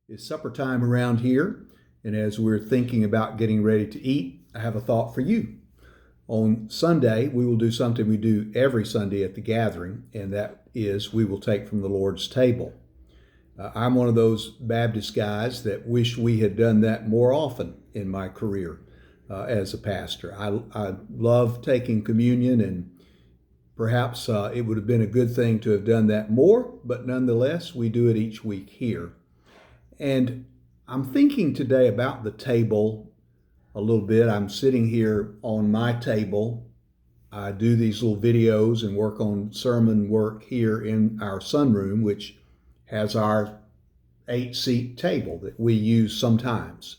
It's supper time around here, and as we're thinking about getting ready to eat, I have a thought for you. On Sunday, we will do something we do every Sunday at the gathering, and that is we will take from the Lord's table. I'm one of those Baptist guys that wish we had done that more often in my career as a pastor. I love taking communion, and perhaps it would have been a good thing to have done that more, but nonetheless, we do it each week here. And I'm thinking today about the table a little bit. I'm sitting here on my table. I do these little videos and work on sermon work here in our sunroom, which has our 8-seat table that we use sometimes.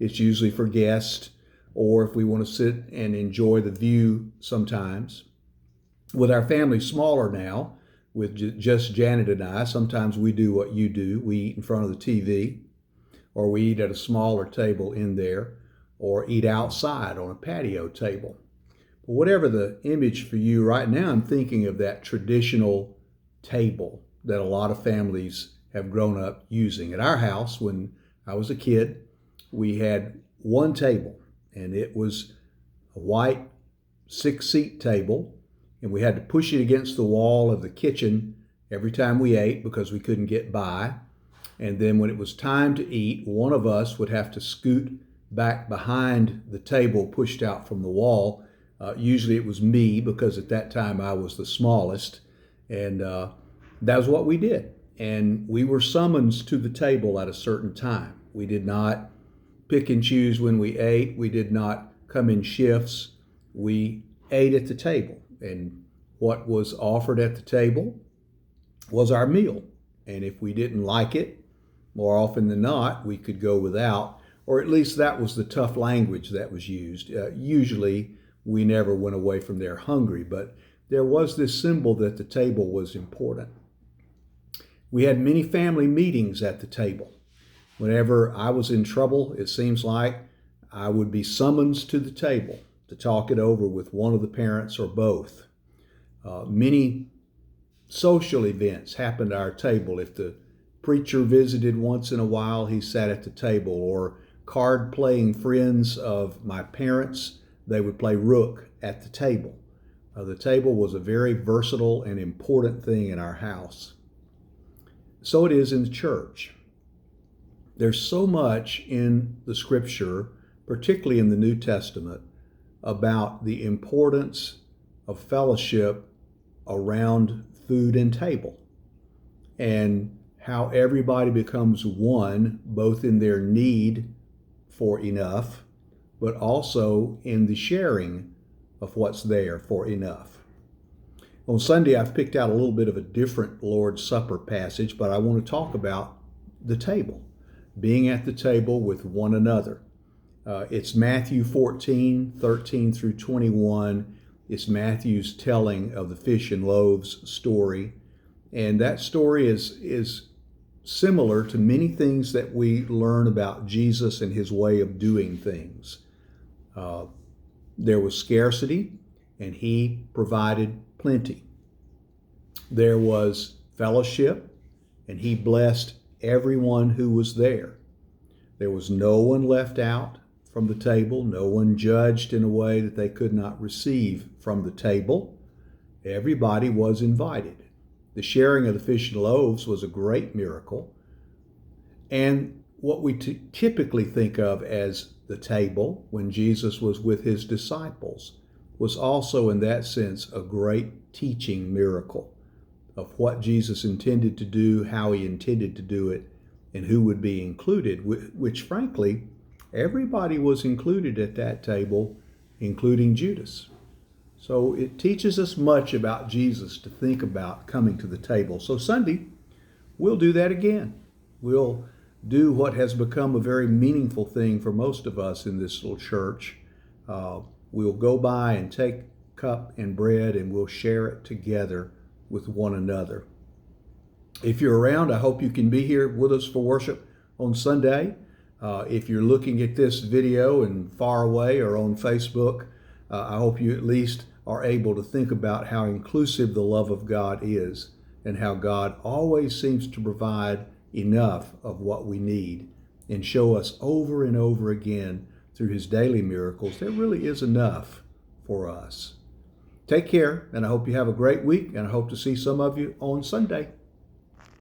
It's usually for guests or if we want to sit and enjoy the view sometimes. With our family smaller now, with just Janet and I, sometimes we do what you do. We eat in front of the TV, or we eat at a smaller table in there, or eat outside on a patio table. But whatever the image for you right now, I'm thinking of that traditional table that a lot of families have grown up using. At our house, when I was a kid, we had one table, and it was a white 6-seat table, and we had to push it against the wall of the kitchen every time we ate because we couldn't get by. And then when it was time to eat, one of us would have to scoot back behind the table pushed out from the wall. Usually it was me because at that time I was the smallest. And that was what we did. And we were summoned to the table at a certain time. We did not pick and choose when we ate. We did not come in shifts. We ate at the table. And what was offered at the table was our meal. And if we didn't like it, more often than not, we could go without, or at least that was the tough language that was used. Usually, we never went away from there hungry, but there was this symbol that the table was important. We had many family meetings at the table. Whenever I was in trouble, it seems like I would be summoned to the table to talk it over with one of the parents or both. Many social events happened at our table. If the preacher visited once in a while, he sat at the table, or card-playing friends of my parents, they would play rook at the table. The table was a very versatile and important thing in our house. So it is in the church. There's so much in the scripture, particularly in the New Testament, about the importance of fellowship around food and table, and how everybody becomes one, both in their need for enough, but also in the sharing of what's there for enough. On Sunday, I've picked out a little bit of a different Lord's Supper passage, but I want to talk about the table, being at the table with one another. It's Matthew 14, 13 through 21. It's Matthew's telling of the fish and loaves story. And that story is similar to many things that we learn about Jesus and his way of doing things. There was scarcity, and he provided plenty. There was fellowship, and he blessed everyone who was there. There was no one left out from the table, no one judged in a way that they could not receive from the table. Everybody was invited. The sharing of the fish and loaves was a great miracle. And what we typically think of as the table when Jesus was with his disciples was also in that sense a great teaching miracle of what Jesus intended to do, how he intended to do it, and who would be included, which frankly, everybody was included at that table, including Judas. So it teaches us much about Jesus to think about coming to the table. So Sunday, we'll do that again. We'll do what has become a very meaningful thing for most of us in this little church. We'll go by and take cup and bread, and we'll share it together with one another. If you're around, I hope you can be here with us for worship on Sunday. If you're looking at this video and far away or on Facebook, I hope you at least are able to think about how inclusive the love of God is and how God always seems to provide enough of what we need and show us over and over again through his daily miracles there really is enough for us. Take care, and I hope you have a great week, and I hope to see some of you on Sunday.